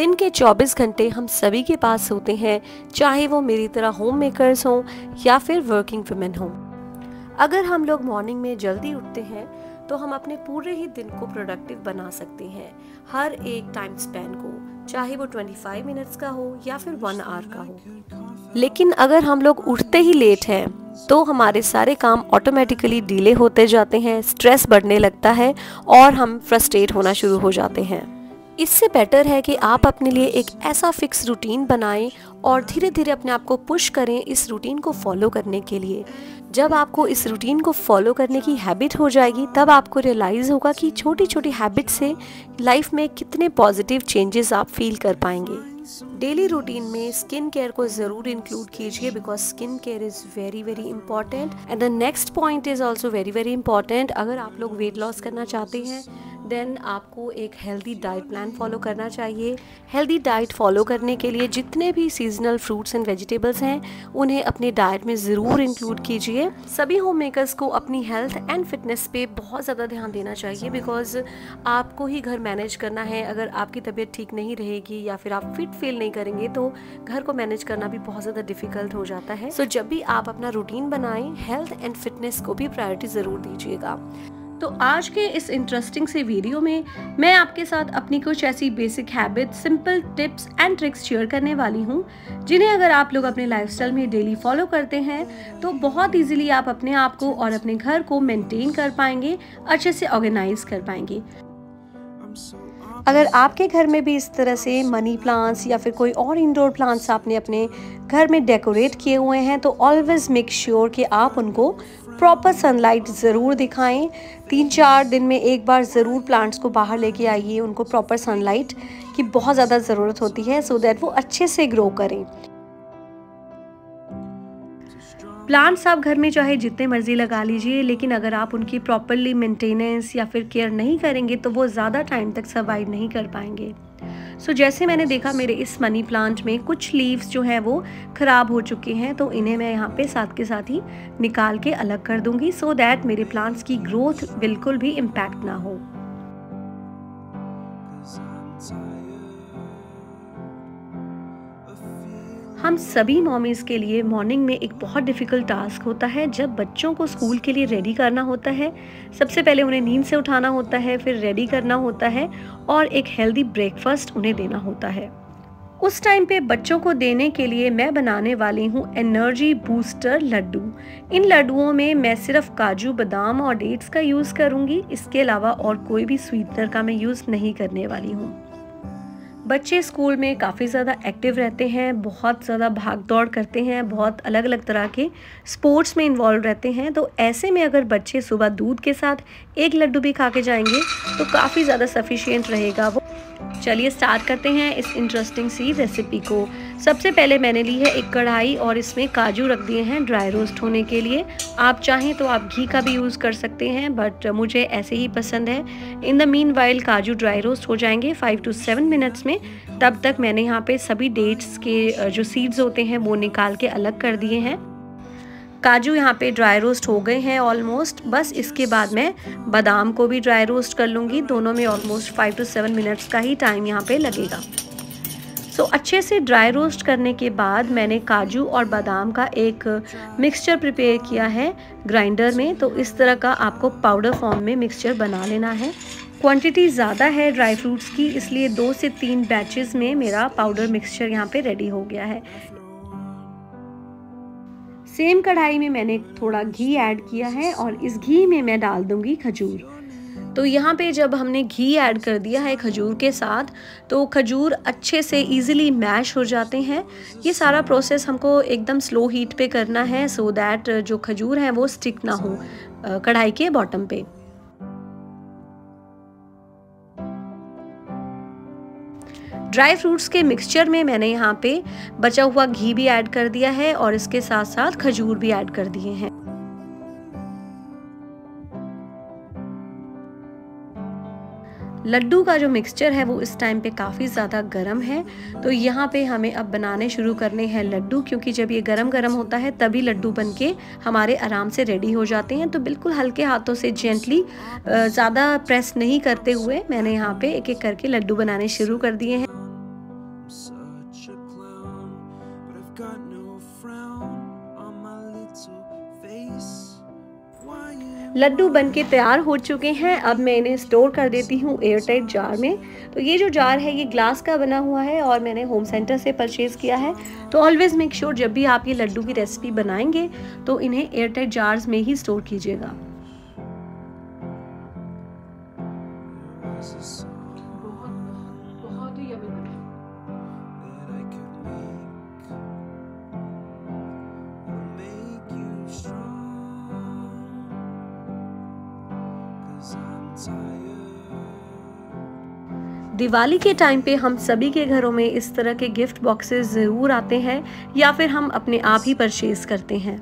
दिन के 24 घंटे हम सभी के पास होते हैं, चाहे वो मेरी तरह होम मेकर्स हों या फिर वर्किंग वुमेन हों। अगर हम लोग मॉर्निंग में जल्दी उठते हैं तो हम अपने पूरे ही दिन को प्रोडक्टिव बना सकते हैं, हर एक टाइम स्पैन को, चाहे वो 25 मिनट्स का हो या फिर 1 आवर का हो। लेकिन अगर हम लोग उठते ही लेट हैं तो हमारे सारे काम ऑटोमेटिकली डिले होते जाते हैं, स्ट्रेस बढ़ने लगता है और हम फ्रस्ट्रेट होना शुरू हो जाते हैं। इससे बेटर है कि आप अपने लिए एक ऐसा फिक्स रूटीन बनाएं और धीरे धीरे अपने आप को पुश करें इस रूटीन को फॉलो करने के लिए। जब आपको इस रूटीन को फॉलो करने की हैबिट हो जाएगी तब आपको रियलाइज़ होगा कि छोटी छोटी हैबिट से लाइफ में कितने पॉजिटिव चेंजेस आप फील कर पाएंगे। डेली रूटीन में स्किन केयर को ज़रूर इंक्लूड कीजिए because skin care is very important and the next point is also very important. अगर आप लोग वेट लॉस करना चाहते हैं देन आपको एक हेल्दी डाइट प्लान फॉलो करना चाहिए। हेल्दी डाइट फॉलो करने के लिए जितने भी सीजनल फ्रूट्स एंड वेजिटेबल्स हैं उन्हें अपने डाइट में ज़रूर इंक्लूड कीजिए। सभी होम मेकर्स को अपनी हेल्थ एंड फिटनेस पे बहुत ज़्यादा ध्यान देना चाहिए बिकॉज आपको ही घर मैनेज करना है। अगर आपकी तबीयत ठीक नहीं रहेगी या फिर आप फिट फील नहीं करेंगे तो घर को मैनेज करना भी बहुत ज़्यादा डिफ़िकल्ट हो जाता है। सो जब भी आप अपना रूटीन बनाएं हेल्थ एंड फिटनेस को भी प्रायोरिटी ज़रूर दीजिएगा। तो आज के इस इंटरेस्टिंग से वीडियो में मैं आपके साथ अपनी कुछ ऐसी basic habit, simple tips and tricks share करने वाली हूँ जिन्हें अगर आप लोग अपने लाइफस्टाइल में डेली फॉलो करते हैं तो बहुत इजीली आप अपने आप को और अपने घर को मेंटेन कर पाएंगे, अच्छे से ऑर्गेनाइज कर पाएंगे। अगर आपके घर में भी इस तरह से मनी प्लांट्स या फिर कोई और इंडोर प्लांट्स आपने अपने घर में डेकोरेट किए हुए हैं तो ऑलवेज मेक श्योर कि आप उनको प्रॉपर सनलाइट ज़रूर दिखाएं। 3-4 दिन में एक बार ज़रूर प्लांट्स को बाहर लेके आइए, उनको प्रॉपर सनलाइट की बहुत ज़्यादा ज़रूरत होती है सो दैट वो अच्छे से ग्रो करें। प्लांट्स आप घर में चाहे जितने मर्जी लगा लीजिए लेकिन अगर आप उनकी प्रॉपरली मेंटेनेंस या फिर केयर नहीं करेंगे तो वो ज़्यादा टाइम तक सर्वाइव नहीं कर पाएंगे। सो जैसे मैंने देखा मेरे इस मनी प्लांट में कुछ लीव्स जो हैं वो ख़राब हो चुके हैं तो इन्हें मैं यहाँ पे साथ के साथ ही निकाल के अलग कर दूंगी सो दैट मेरे प्लांट्स की ग्रोथ बिल्कुल भी इम्पैक्ट ना हो। हम सभी मॉमीज़ के लिए मॉर्निंग में एक बहुत डिफ़िकल्ट टास्क होता है जब बच्चों को स्कूल के लिए रेडी करना होता है। सबसे पहले उन्हें नींद से उठाना होता है, फिर रेडी करना होता है और एक हेल्दी ब्रेकफास्ट उन्हें देना होता है। उस टाइम पे बच्चों को देने के लिए मैं बनाने वाली हूँ एनर्जी बूस्टर लड्डू। इन लड्डुओं में मैं सिर्फ काजू, बादाम और डेट्स का यूज़ करूँगी, इसके अलावा और कोई भी स्वीटनर का मैं यूज़ नहीं करने वाली हूँ। बच्चे स्कूल में काफ़ी ज़्यादा एक्टिव रहते हैं, बहुत ज़्यादा भाग दौड़ करते हैं, बहुत अलग अलग तरह के स्पोर्ट्स में इन्वॉल्व रहते हैं तो ऐसे में अगर बच्चे सुबह दूध के साथ एक लड्डू भी खा के जाएंगे तो काफ़ी ज़्यादा सफिशिएंट रहेगा वो। चलिए स्टार्ट करते हैं इस इंटरेस्टिंग सी रेसिपी को। सबसे पहले मैंने ली है एक कढ़ाई और इसमें काजू रख दिए हैं ड्राई रोस्ट होने के लिए। आप चाहें तो आप घी का भी यूज़ कर सकते हैं बट मुझे ऐसे ही पसंद है। इन द मीन वाइल काजू ड्राई रोस्ट हो जाएंगे 5 to 7 मिनट्स में। तब तक मैंने यहाँ पे सभी डेट्स के जो सीड्स होते हैं वो निकाल के अलग कर दिए हैं। काजू यहाँ पे ड्राई रोस्ट हो गए हैं ऑलमोस्ट। बस इसके बाद मैं बादाम को भी ड्राई रोस्ट कर लूँगी। दोनों में ऑलमोस्ट 5 to 7 मिनट्स का ही टाइम यहाँ पे लगेगा। सो अच्छे से ड्राई रोस्ट करने के बाद मैंने काजू और बादाम का एक मिक्सचर प्रिपेयर किया है ग्राइंडर में। तो इस तरह का आपको पाउडर फॉर्म में मिक्सचर बना लेना है। क्वांटिटी ज़्यादा है ड्राई फ्रूट्स की इसलिए 2 से 3 बैचेस में मेरा पाउडर मिक्सचर यहाँ पे रेडी हो गया है। सेम कढ़ाई में मैंने थोड़ा घी ऐड किया है और इस घी में मैं डाल दूंगी खजूर। तो यहाँ पे जब हमने घी ऐड कर दिया है खजूर के साथ तो खजूर अच्छे से इजीली मैश हो जाते हैं। ये सारा प्रोसेस हमको एकदम स्लो हीट पे करना है सो दैट जो खजूर है वो स्टिक ना हो कढ़ाई के बॉटम पे। ड्राई फ्रूट्स के मिक्सचर में मैंने यहाँ पे बचा हुआ घी भी ऐड कर दिया है और इसके साथ साथ खजूर भी ऐड कर दिए हैं। लड्डू का जो मिक्सचर है वो इस टाइम पे काफ़ी ज़्यादा गर्म है तो यहाँ पे हमें अब बनाने शुरू करने हैं लड्डू क्योंकि जब ये गरम गरम होता है तभी लड्डू बनके हमारे आराम से रेडी हो जाते हैं। तो बिल्कुल हल्के हाथों से जेंटली, ज़्यादा प्रेस नहीं करते हुए मैंने यहाँ पे एक एक करके लड्डू बनाने शुरू कर दिए हैं। लड्डू बनके तैयार हो चुके हैं। अब मैं इन्हें स्टोर कर देती हूँ एयरटाइट जार में। तो ये जो जार है ये ग्लास का बना हुआ है और मैंने होम सेंटर से परचेज़ किया है। तो ऑलवेज़ मेक श्योर जब भी आप ये लड्डू की रेसिपी बनाएंगे तो इन्हें एयरटाइट जार्स में ही स्टोर कीजिएगा। बहुत ही यम्मी बना है। दिवाली के टाइम पे हम सभी के घरों में इस तरह के गिफ्ट बॉक्सेस ज़रूर आते हैं या फिर हम अपने आप ही परचेज़ करते हैं।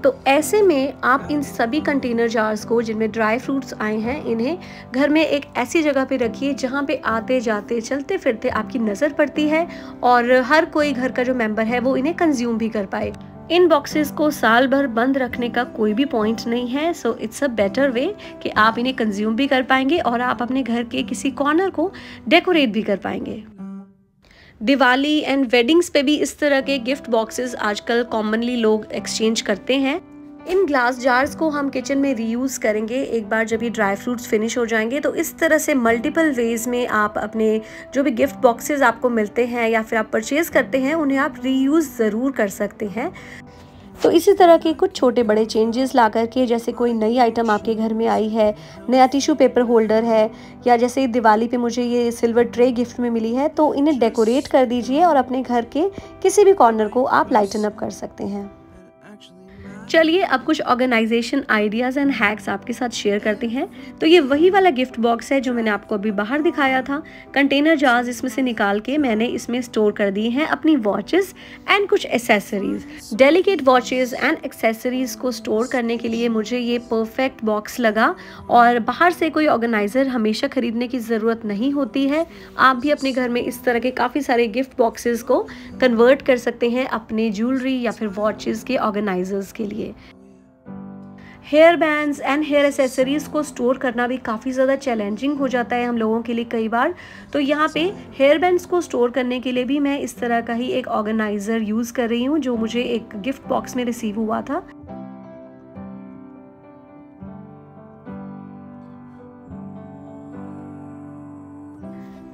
तो ऐसे में आप इन सभी कंटेनर जार्स को जिनमें ड्राई फ्रूट्स आए हैं इन्हें घर में एक ऐसी जगह पे रखिए जहाँ पे आते जाते चलते फिरते आपकी नज़र पड़ती है और हर कोई घर का जो मेंबर है वो इन्हें कंज्यूम भी कर पाए। इन बॉक्सेस को साल भर बंद रखने का कोई भी पॉइंट नहीं है, so it's a better way कि आप इन्हें कंज्यूम भी कर पाएंगे और आप अपने घर के किसी कॉर्नर को डेकोरेट भी कर पाएंगे। दिवाली एंड वेडिंग्स पे भी इस तरह के गिफ्ट बॉक्सेस आजकल कॉमनली लोग एक्सचेंज करते हैं। इन ग्लास जार्स को हम किचन में रीयूज करेंगे एक बार जब ये ड्राई फ्रूट्स फिनिश हो जाएंगे। तो इस तरह से मल्टीपल वेज में आप अपने जो भी गिफ्ट बॉक्सेस आपको मिलते हैं या फिर आप परचेज करते हैं उन्हें आप रीयूज ज़रूर कर सकते हैं। तो इसी तरह के कुछ छोटे बड़े चेंजेस ला करके, जैसे कोई नई आइटम आपके घर में आई है, नया टिश्यू पेपर होल्डर है या जैसे दिवाली पे मुझे ये सिल्वर ट्रे गिफ्ट में मिली है, तो इन्हें डेकोरेट कर दीजिए और अपने घर के किसी भी कॉर्नर को आप लाइटन अप कर सकते हैं। चलिए अब कुछ ऑर्गेनाइजेशन आइडियाज़ एंड हैक्स आपके साथ शेयर करते हैं। तो ये वही वाला गिफ्ट बॉक्स है जो मैंने आपको अभी बाहर दिखाया था। कंटेनर जार्स इसमें से निकाल के मैंने इसमें स्टोर कर दिए हैं अपनी वॉचेस एंड कुछ accessories. Delicate watches and accessories को स्टोर करने के लिए मुझे ये परफेक्ट बॉक्स लगा और बाहर से कोई ऑर्गेनाइज़र हमेशा खरीदने की ज़रूरत नहीं होती है। आप भी अपने घर में इस तरह के काफ़ी सारे गिफ्ट बॉक्सेस को कन्वर्ट कर सकते हैं अपने ज्वेलरी या फिर वॉचेस के ऑर्गेनाइजर्स के लिए। Hair bands and hair accessories को स्टोर करना भी काफ़ी ज़्यादा चैलेंजिंग हो जाता है हम लोगों के लिए कई बार। तो यहाँ पे हेयर बैंड्स को स्टोर करने के लिए भी मैं इस तरह का ही एक ऑर्गेनाइज़र यूज़ कर रही हूँ जो मुझे एक गिफ्ट बॉक्स में रिसीव हुआ था।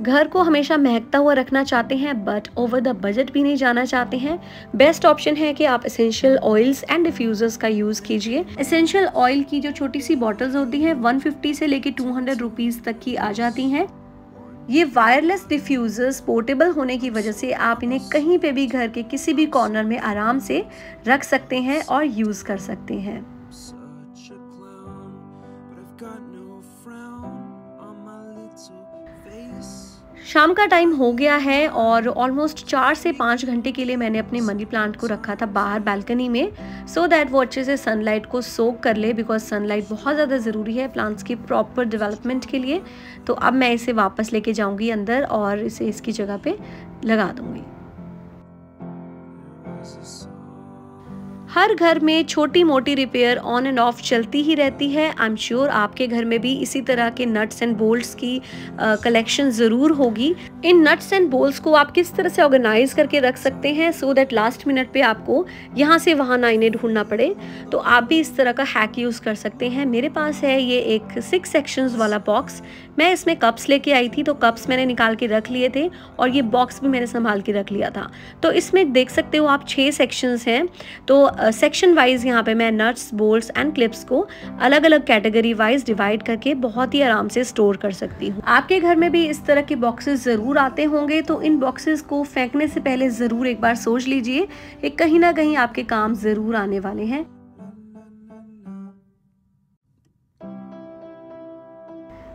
घर को हमेशा महकता हुआ रखना चाहते हैं बट ओवर द बजट भी नहीं जाना चाहते हैं। बेस्ट ऑप्शन है कि आप एसेंशियल ऑयल्स एंड डिफ्यूजर्स का यूज़ कीजिए। एसेंशियल ऑयल की जो छोटी सी बॉटल्स होती हैं 150 से लेके 200 रुपीज़ तक की आ जाती हैं। ये वायरलेस डिफ्यूज़र्स पोर्टेबल होने की वजह से आप इन्हें कहीं पे भी घर के किसी भी कॉर्नर में आराम से रख सकते हैं और यूज़ कर सकते हैं। शाम का टाइम हो गया है और ऑलमोस्ट 4 से 5 घंटे के लिए मैंने अपने मनी प्लांट को रखा था बाहर बालकनी में, सो दैट वो अच्छे से सनलाइट को सोक कर ले, बिकॉज सनलाइट बहुत ज़्यादा ज़रूरी है प्लांट्स की प्रॉपर डेवलपमेंट के लिए। तो अब मैं इसे वापस लेके जाऊंगी अंदर और इसे इसकी जगह पे लगा दूंगी। हर घर में छोटी मोटी रिपेयर ऑन एंड ऑफ चलती ही रहती है। आई एम श्योर आपके घर में भी इसी तरह के नट्स एंड बोल्ट्स की कलेक्शन ज़रूर होगी। इन नट्स एंड बोल्ट्स को आप किस तरह से ऑर्गेनाइज करके रख सकते हैं सो दैट लास्ट मिनट पे आपको यहाँ से वहाँ ना इन्हें ढूंढना पड़े। तो आप भी इस तरह का हैक यूज़ कर सकते हैं। मेरे पास है ये एक 6 सेक्शंस वाला बॉक्स। मैं इसमें कप्स लेके आई थी, तो कप्स मैंने निकाल के रख लिए थे और ये बॉक्स भी मैंने संभाल के रख लिया था। तो इसमें देख सकते हो आप 6 सेक्शंस हैं। तो सेक्शन वाइज यहाँ पे मैं नट्स, बोल्ट्स एंड क्लिप्स को अलग अलग कैटेगरी वाइज डिवाइड करके बहुत ही आराम से स्टोर कर सकती हूँ। आपके घर में भी इस तरह के बॉक्सेस ज़रूर आते होंगे, तो इन बॉक्सेस को फेंकने से पहले ज़रूर एक बार सोच लीजिए कि कहीं ना कहीं आपके काम ज़रूर आने वाले हैं।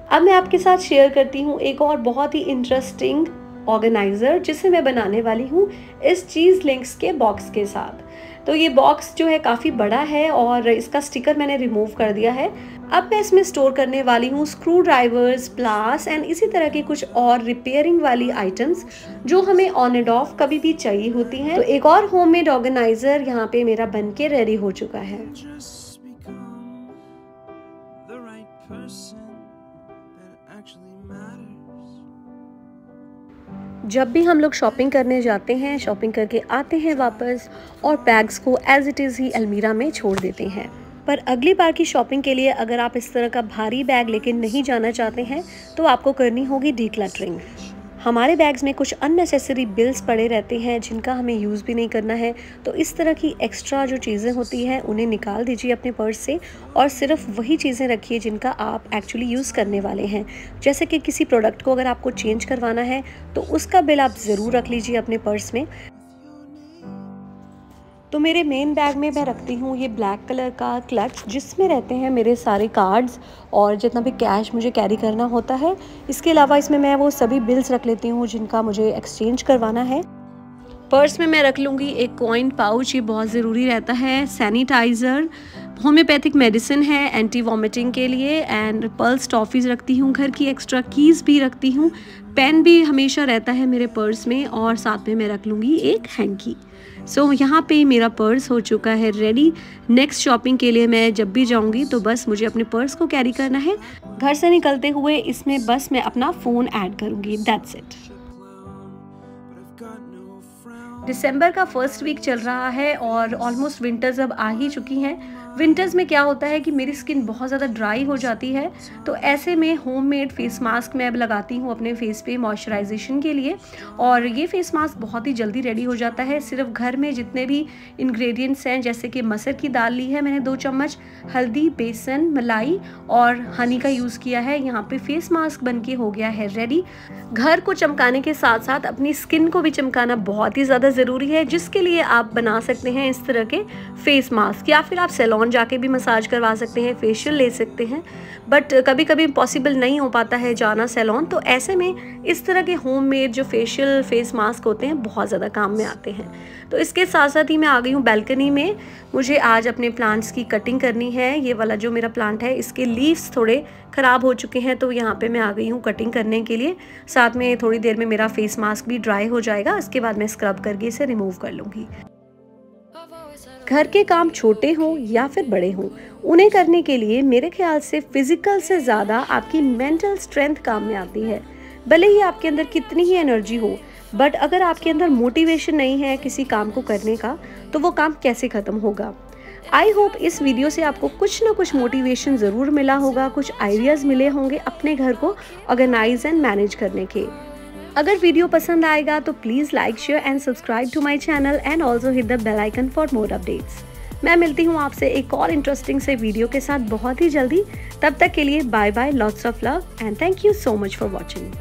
अब मैं आपके साथ शेयर करती हूँ एक और बहुत ही इंटरेस्टिंग ऑर्गेनाइज़र जिसे मैं बनाने वाली हूँ इस चीज़ लिंक्स के बॉक्स के साथ। तो ये बॉक्स जो है काफ़ी बड़ा है और इसका स्टिकर मैंने रिमूव कर दिया है। अब मैं इसमें स्टोर करने वाली हूँ स्क्रू ड्राइवर्स, प्लास एंड इसी तरह की कुछ और रिपेयरिंग वाली आइटम्स जो हमें ऑन एंड ऑफ कभी भी चाहिए होती हैं। तो एक और होममेड ऑर्गेनाइज़र यहाँ पे मेरा बनके रेडी हो चुका है। जब भी हम लोग शॉपिंग करने जाते हैं, शॉपिंग करके आते हैं वापस और बैग्स को एज इट इज़ ही अलमीरा में छोड़ देते हैं। पर अगली बार की शॉपिंग के लिए अगर आप इस तरह का भारी बैग लेके नहीं जाना चाहते हैं तो आपको करनी होगी डीक्लटरिंग। हमारे बैग्स में कुछ अननेसेसरी बिल्स पड़े रहते हैं जिनका हमें यूज़ भी नहीं करना है, तो इस तरह की एक्स्ट्रा जो चीज़ें होती हैं उन्हें निकाल दीजिए अपने पर्स से और सिर्फ वही चीज़ें रखिए जिनका आप एक्चुअली यूज़ करने वाले हैं। जैसे कि किसी प्रोडक्ट को अगर आपको चेंज करवाना है तो उसका बिल आप ज़रूर रख लीजिए अपने पर्स में। तो मेरे मेन बैग में मैं रखती हूँ ये ब्लैक कलर का क्लच जिसमें रहते हैं मेरे सारे कार्ड्स और जितना भी कैश मुझे कैरी करना होता है। इसके अलावा इसमें मैं वो सभी बिल्स रख लेती हूँ जिनका मुझे एक्सचेंज करवाना है। पर्स में मैं रख लूँगी एक कॉइन पाउच, ये बहुत ज़रूरी रहता है, सैनिटाइज़र, होम्योपैथिक मेडिसिन है एंटी वॉमिटिंग के लिए, एंड पल्स टॉफ़ीज़ रखती हूँ, घर की एक्स्ट्रा कीज़ भी रखती हूँ, पेन भी हमेशा रहता है मेरे पर्स में, और साथ में मैं रख लूँगी एक हैंकी। सो यहाँ पे मेरा पर्स हो चुका है रेडी। नेक्स्ट शॉपिंग के लिए मैं जब भी जाऊँगी तो बस मुझे अपने पर्स को कैरी करना है। घर से निकलते हुए इसमें बस मैं अपना फ़ोन ऐड करूँगी, दैट्स इट। दिसंबर का फर्स्ट वीक चल रहा है और ऑलमोस्ट विंटर्स अब आ ही चुकी हैं। विंटर्स में क्या होता है कि मेरी स्किन बहुत ज़्यादा ड्राई हो जाती है, तो ऐसे में होममेड फेस मास्क मैं अब लगाती हूँ अपने फेस पे मॉइस्चराइजेशन के लिए। और ये फेस मास्क बहुत ही जल्दी रेडी हो जाता है। सिर्फ घर में जितने भी इंग्रेडिएंट्स हैं, जैसे कि मसर की दाल ली है मैंने 2 चम्मच, हल्दी, बेसन, मलाई और हनी का यूज़ किया है। यहाँ पे फेस मास्क बनके हो गया है रेडी। घर को चमकाने के साथ साथ अपनी स्किन को भी चमकाना बहुत ही ज़्यादा ज़रूरी है, जिसके लिए आप बना सकते हैं इस तरह के फेस मास्क, या फिर आप सैलून जाके भी मसाज करवा सकते हैं, फेशियल ले सकते हैं। बट कभी कभी पॉसिबल नहीं हो पाता है जाना सैलून, तो ऐसे में इस तरह के होममेड जो फेशियल फेस मास्क होते हैं बहुत ज़्यादा काम में आते हैं। तो इसके साथ साथ ही मैं आ गई हूँ बैल्कनी में। मुझे आज अपने प्लांट्स की कटिंग करनी है। ये वाला जो मेरा प्लांट है इसके लीव्स थोड़े ख़राब हो चुके हैं, तो यहाँ पे मैं आ गई हूँ कटिंग करने के लिए। साथ में थोड़ी देर में मेरा फेस मास्क भी ड्राई हो जाएगा, इसके बाद मैं स्क्रब करके इसे रिमूव कर लूँगी। घर के काम छोटे हों या फिर बड़े हों, उन्हें करने के लिए मेरे ख्याल से फिजिकल से ज़्यादा आपकी मेंटल स्ट्रेंथ काम में आती है। भले ही आपके अंदर कितनी ही एनर्जी हो, बट अगर आपके अंदर मोटिवेशन नहीं है किसी काम को करने का, तो वो काम कैसे ख़त्म होगा। आई होप इस वीडियो से आपको कुछ ना कुछ मोटिवेशन ज़रूर मिला होगा, कुछ आइडियाज़ मिले होंगे अपने घर को ऑर्गेनाइज एंड मैनेज करने के। अगर वीडियो पसंद आएगा तो please like, share and subscribe to my channel and also hit the bell icon for more updates. मैं मिलती हूँ आपसे एक और इंटरेस्टिंग से वीडियो के साथ बहुत ही जल्दी। तब तक के लिए bye bye, lots of love and thank you so much for watching.